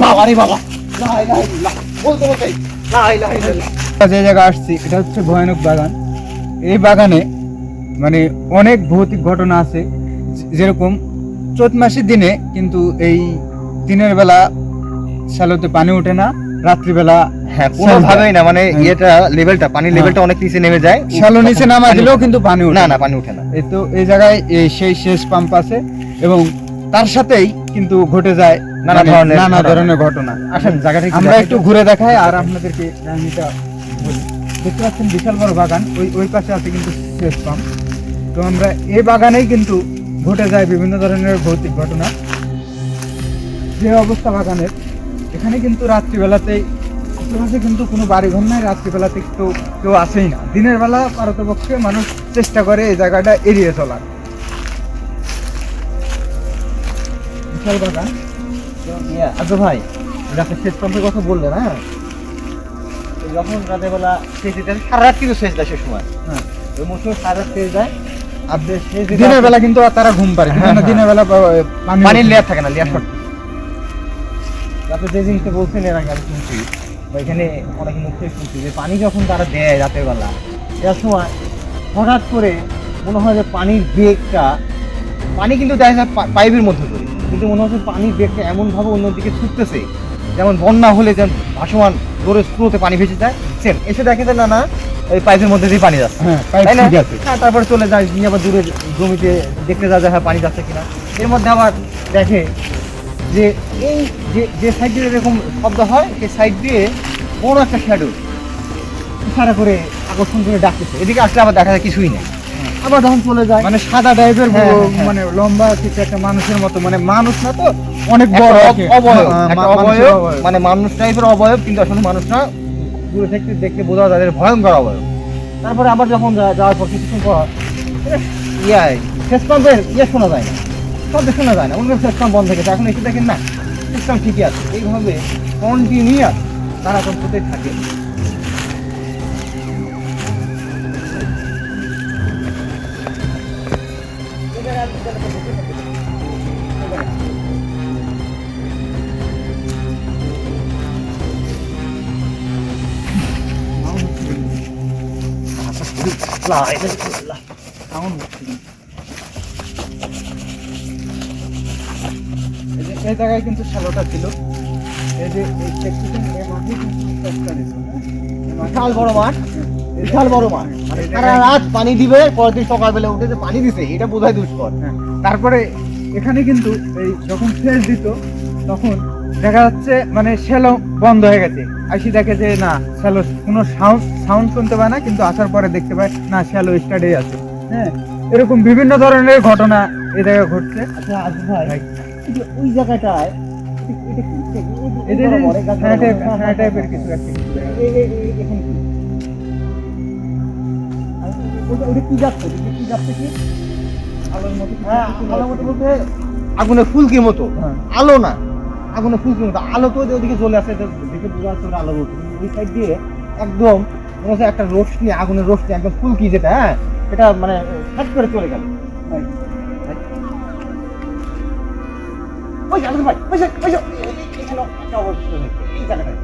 বাবা রে বাবা, লা ইলাহা ইল্লাল্লাহ, বলতে বলতে লা ইলাহা ইল্লাল্লাহ। যে জায়গা আসছি এটা হচ্ছে ভয়ানক বাগান। এই বাগানে মানে অনেক ভৌতিক ঘটনা আছে, যেরকম চৈত মাসের দিনে কিন্তু এই দিনের বেলা শ্যালোতে পানি ওঠে না, রাত্রিবেলা হ্যাঁ, কোনোভাবেই না, মানে হ্যাঁ। এটা লেভেলটা, পানির লেভেলটা অনেক নিচে নেমে যায়, শ্যালো নিচে নামা দিলেও কিন্তু পানি ওঠে না না, পানি ওঠে না। এই তো এই জায়গায় এই সেই শেষ পাম্প আছে এবং তার সাথেই কিন্তু ঘটে যায় নানা ধরনের ঘটনা। আসেন জায়গাটা আমরা একটু ঘুরে দেখাই আর আপনাদেরকে কাহিনীটা বলি। দেখতে পাচ্ছেন বিশাল বড় বাগান, ওই পাশে আছে কিন্তু শেষ পাম্প। তো আমরা এই বাগানেই কিন্তু ঘটে যায় বিভিন্ন ধরনের ভৌতিক ঘটনা। যে অবস্থা বাগানের, এখানে কিন্তু রাত্রিবেলাতেই আশেপাশে কিন্তু কোনো বাড়িঘর নাই, রাত্রিবেলাতে কেউ আসেই না। দিনের বেলা পারতপক্ষে মানুষ চেষ্টা করে এই জায়গাটা এড়িয়ে চলার। বিশাল বাগান। আচ্ছা ভাই, রাতে শেষ পাম্পের কথা বললেন, হ্যাঁ, যখন রাতের বেলা সেচ দিতে সারা রাত কিন্তু সেচ দেয় সে সময়, হ্যাঁ, ওই মৌসুমে সারা রাত সেচ দেয়। আর সেচ দিতে দিনের বেলা কিন্তু তারা ঘুম পারে, হ্যাঁ, দিনের বেলা পানির লেয়ার থাকে না, লেয়ার শর্ট। রাতে যে জিনিসটা বলছেন এর আগে আমি শুনছি, বা এখানে অনেক মুখে শুনছি যে পানি যখন তারা দেয় রাতের বেলা, এর সময় হঠাৎ করে মনে হয় যে পানির বেগটা, পানি কিন্তু দেখা যায় পাইপের মধ্যে করে, কিন্তু মনে হচ্ছে পানির বেগটা এমনভাবে অন্যদিকে ছুটতেছে, যেমন বন্যা হলে যেমন ভাসমান জোরে স্রোতে পানি ভেসে যায়, সেম এসে দেখে যে না না এই পাইপের মধ্যে দিয়ে পানি যাচ্ছে, হ্যাঁ, পাইপ তাই না? ঠিক আছে। হ্যাঁ, তারপরে চলে যায় নিয়ে আবার দূরে জমিতে দেখতে যায় যে হ্যাঁ পানি যাচ্ছে কিনা। এর মধ্যে আবার দেখে যে এই যে সাইড দিয়ে এরকম শব্দ হয়, সেই সাইড দিয়ে বড় একটা শ্যাডো ইশারা করে আকর্ষণ করে ডাকতেছে, এদিকে আসলে আবার দেখা যায় কিছুই নেই। আবার যখন চলে যায় মানে সাদা টাইপের হ্যাঁ, হ্যাঁ। মানে লম্বা কিছু একটা মানুষের মতো, মানে মানুষ না তো, অনেক একটা বড় আর কি। অবয়ব, হ্যাঁ, একটা মানুষের অবয়ব, অবয়ব। মানে মানুষ টাইপের অবয়ব, কিন্তু আসলে মানুষ না, দূরে থেকে দেখতে বোঝা যায় যে ভয়ঙ্কর অবয়ব। তারপরে আবার যখন যাওয়ার পর কিছুক্ষণ পর শেষ পাম্পের শোনা যায় না, শব্দ শোনা যায় না, অন্য শেষ পাম্প বন্ধ থেকে এখন এসে দেখেন না সিস্টেম ঠিকই আছে। এইভাবে কন্টিনিউয়াস তারা করতেই থাকে। Sound হচ্ছে না। এই জায়গায় কিন্তু শ্যালোটা ছিল, এই যে এই দেখতেছেন, এই মাঠে কিন্তু চেষ্টা দিচ্ছে, বিশাল বড় মাঠ, বিশাল বড় মাঠ, মানে সারা রাত পানি দিবে, পরের দিন সকালবেলা উঠে যে পানি দিছে এটা বোঝাই দুষ্কর। হ্যাঁ। তারপরে এখানে কিন্তু এই যখন সেচ দিত তখন দেখা যাচ্ছে মানে শ্যালো বন্ধ হয়ে গেছে, আসি দেখে যে না শ্যালো কোনো সাউন্ড শুনতে পায় না, কিন্তু আসার পরে দেখতে পায় না শ্যালো স্টার্টেই আছে। হ্যাঁ, এরকম বিভিন্ন ধরনের ঘটনা এই জায়গায় ঘটছে। আচ্ছা আজ ভাই, এই যে ওই জায়গাটায় এদের হ্যাঁ টাইপের কিছু একটা কি যাচ্ছে কি আলোর মতো কিছু হ্যাঁ, কিছু আলোর মতো বলতে আগুনের ফুলকির মতো, হ্যাঁ। আলো না, আগুনের ফুলকির মতো আলো তো ওদিকে জ্বলে আছে, দেখে বোঝা যাচ্ছে ওটা আলো বলছে, ওই সাইড দিয়ে একদম মনে হচ্ছে একটা রোশনি, আগুনের রোশনি একদম ফুলকি যেটা, হ্যাঁ, এটা মানে সাইড করে চলে গেল। ওই জায়গাটা ভাই, ওই যে এখানে একটা অবস্থা হয়েছে, এই জায়গাটায়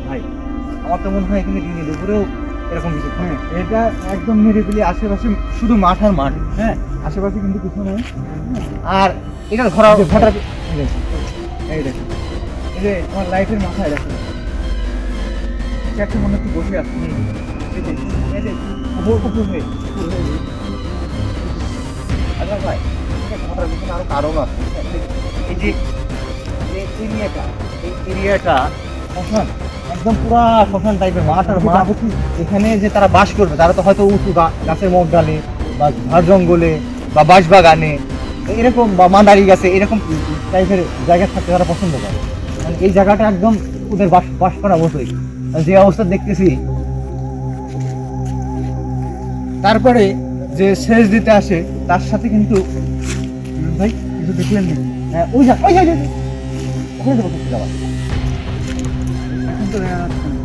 ভাই আমার তো মনে হয় এখানে দিনে দুপুরেও এরকম কিছু থাকে। হ্যাঁ, এটা একদম নিরিবিলি, আশেপাশে শুধু মাঠ আর মাঠ। হ্যাঁ, আশেপাশে কিন্তু কিছু নেই। আর এটার ঘোরা এই যে ঘোরা এই দেখুন, এই যে আমার লাইটের মাথায় দেখুন, একটা মনে হচ্ছে বসে আছে। এই যে উপর হয়ে। আচ্ছা ভাই, এটা ঘোরার পিছনে আরো কারণ আছে। এই যে এরিয়াটা, এই এরিয়াটা শ্মশান, একদম পুরা শ্মশান টাইপের মাঠ আর মাঠ। এখানে যে তারা বাস করবে তারা তো হয়তো উঁচু গাছের মগ ডালে বা ঝাড় জঙ্গলে বা বাঁশ বাগানে এরকম, বা মাদারি গাছে এরকম টাইপের জায়গা থাকতে তারা পছন্দ করে। মানে এই জায়গাটা একদম ওদের বাস করা মতোই, যে অবস্থা দেখতেছি। তারপরে যে সেচ দিতে আসে তার সাথে কিন্তু ভাই কিছু দেখলেন না? হ্যাঁ, ওই ওখানে তো বসে যাওয়া। এখন তো দেখা যাচ্ছে না।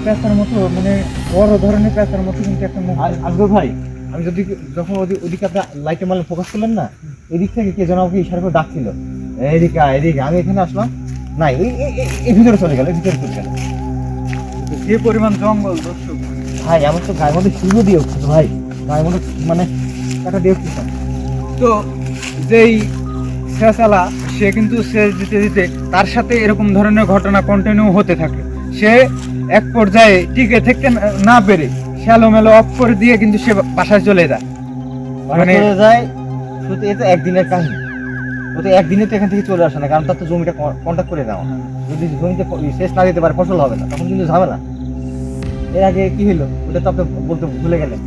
পেঁচার মতো, মানে বড় ধরনের পেঁচার মতো কিন্তু একটা মুখ। আসবে ভাই, আমি যদি যখন ওদিকে আপনার লাইটে মালে ফোকাস করলেন না, এদিক থেকে কে যেন আমাকে ইশারা করে ডাকছিল, এদিকে এদিকে। আমি এখানে আসলাম, না এই ভিতরে চলে গেল, ভিতরে চলে গেল। যে পরিমাণ জঙ্গল দর্শক ভাই আমার তো গায়ের মধ্যে শুরু দিয়ে উঠছে তো ভাই, গায়ের মধ্যে মানে কাটা দিয়ে উঠছে। তো যেই শেষালা সে কিন্তু শেষ দিতে দিতে তার সাথে এরকম ধরনের ঘটনা কন্টিনিউ হতে থাকে। সে এক পর্যায়ে টিকে থাকতে না পেরে শ্যালোমেলো অফ করে দিয়ে কিন্তু সে বাসায় চলে যায়। মানে চলে যায়, শুধু এ তো একদিনের কাহিনী, ও তো একদিনে তো এখান থেকে চলে আসে না, কারণ তার তো জমিটা কন্ট্যাক্ট করে দেওয়া। যদি জমিতে শেষ না দিতে পারে ফসল হবে না, তখন কিন্তু ঝামেলা। এর আগে কি হলো ওটা তো আপনি বলতে ভুলে গেলেন।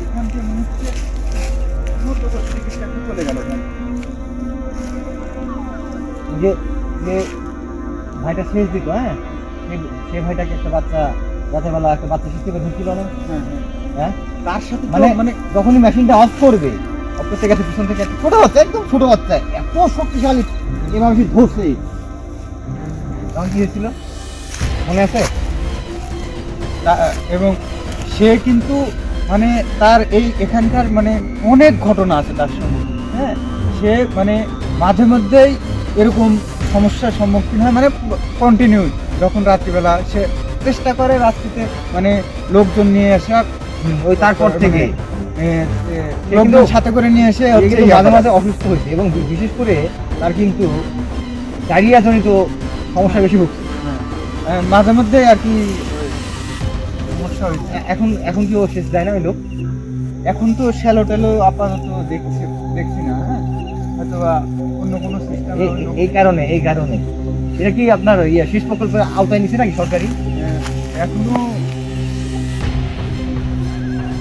এখান থেকে মনে হচ্ছে চলে গেল। যে যে ভাইটা শেষ দিত, হ্যাঁ, সে ভাইটাকে একটা রাতের বেলা একটা বাচ্চা শিখতে ঢুকছিল না, হ্যাঁ, তার সাথে মানে মানে যখনই মেশিনটা অফ করবে, অফ করতে গেছে পিছন থেকে একটা ছোট বাচ্চা, একদম ছোট বাচ্চা, এত শক্তিশালী এভাবে সে ধরছে। তখন কি হয়েছিল মনে আছে? এবং সে কিন্তু মানে তার এই এখানকার মানে অনেক ঘটনা আছে তার সঙ্গে। হ্যাঁ, সে মানে মাঝে মধ্যেই এরকম সমস্যার সম্মুখীন হয়, মানে কন্টিনিউ। যখন রাত্রিবেলা সে চেষ্টা করে রাত্রিতে মানে লোকজন নিয়ে আসা, ওই তারপর থেকে লোকজন সাথে করে নিয়ে এসে হচ্ছে মাঝে মাঝে অসুস্থ হয়েছে, এবং বিশেষ করে তার কিন্তু ডায়রিয়া জনিত সমস্যা বেশি ভুগছে। মাঝে মধ্যে আর কি সমস্যা হয়েছে। এখন এখন কি ও শেষ দেয় না ওই লোক? এখন তো শ্যালো টেলো আপাতত দেখছি না। হ্যাঁ, হয়তো বা অন্য কোনো সিস্টেম এই কারণে এটা কি আপনার শীষ প্রকল্পের আওতায় নিচ্ছে নাকি সরকারি? এখনো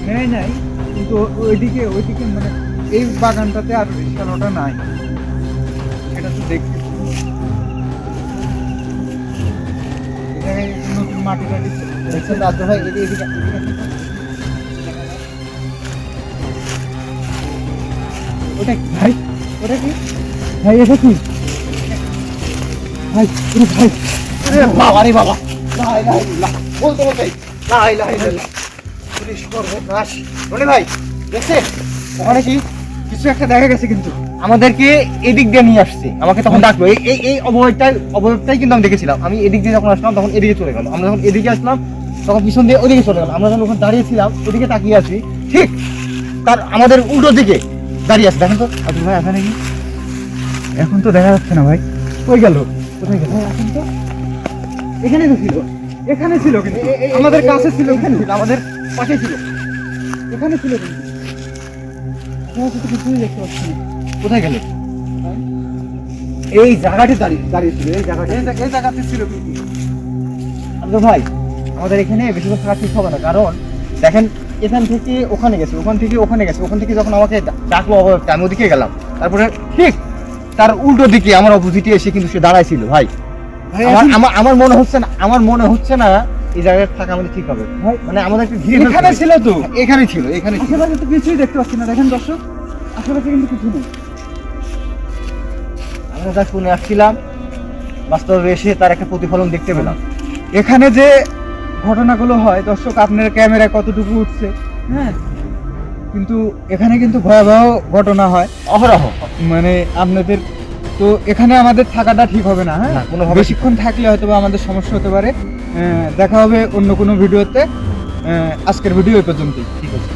নেয় নাই, কিন্তু ওইদিকে মানে এই বাগানটাতে আর শ্যালোটা নাই, এটা তো দেখছি। এই জায়গায় নতুন মাটি টাটি দেখছেন রাজ্য ভাই, এদিকে ওটা কি ভাই? ওটা কি ভাই? এটা কি ভাই? ভাই বাবা রে বাবা, লা ইলাহা ইল্লাল্লাহ, বলতে বলতে লা ইলাহা ইল্লাল্লাহ। পুলিশ সর্বনাশ। রনি ভাই দেখছেন ওখানে কি কিছু একটা দেখা গেছে, কিন্তু আমাদেরকে এদিক দিয়ে নিয়ে আসছে, আমাকে তখন ডাকলো। এই অবয়বটাই কিন্তু আমি দেখেছিলাম। আমি এদিক দিয়ে যখন আসলাম তখন এদিকে চলে গেল, আমরা যখন এদিকে আসলাম তখন পিছন দিয়ে ওদিকে চলে গেল। আমরা যখন ওখানে দাঁড়িয়েছিলাম ওদিকে তাকিয়ে আছি, ঠিক তার আমাদের উল্টো দিকে দাঁড়িয়ে আছে। দেখেন তো আব্দুল ভাই আছে নাকি? এখন তো দেখা যাচ্ছে না ভাই। কই গেল? কোথায় গেল? এখন তো এখানে তো ছিল, এখানে ছিল, কিন্তু আমাদের কাছে ছিল, এখানে ছিল, আমাদের পাশে ছিল, এখানে ছিল, কিন্তু এখন তো কিছুই দেখতে পাচ্ছি না। কোথায় গেল? এই জায়গাটি দাঁড়িয়ে ছিল, এই জায়গাতে ছিল, কিন্তু আব্দুল ভাই আমাদের এখানে বেশিরভাগ থাকা ঠিক হবে না, কারণ দেখেন এখান থেকে ওখানে গেছে, ওখান থেকে ওখানে গেছে, ওখান থেকে যখন আমাকে ডাকলো অবয়বটা, আমি ওদিকে গেলাম, তারপরে ঠিক তার উল্টো দিকে আমার অপোজিটে এসে কিন্তু সে দাঁড়াইছিল। ভাই আমার মনে হচ্ছে না এই জায়গায় থাকা আমাদের ঠিক হবে ভাই, মানে আমাদের একটু ঘিরে এখানে ছিল তো, এখানে ছিল, এখানে ছিল। আশেপাশে তো কিছুই দেখতে পাচ্ছি না। দেখেন দর্শক, আশেপাশে কিন্তু কিছু নেই। আমরা যা শুনে আসছিলাম বাস্তবে এসে তার একটা প্রতিফলন দেখতে পেলাম। এখানে যে ঘটনাগুলো হয় দর্শক, আপনার ক্যামেরায় কতটুকু উঠছে, হ্যাঁ, কিন্তু এখানে কিন্তু ভয়াবহ ঘটনা হয় অহরহ। মানে আপনাদের তো এখানে আমাদের থাকাটা ঠিক হবে না। হ্যাঁ, না, কোনোভাবে বেশিক্ষণ থাকলে হয়তো বা আমাদের সমস্যা হতে পারে। দেখা হবে অন্য কোনো ভিডিওতে। আজকের ভিডিও এই পর্যন্তই। ঠিক আছে।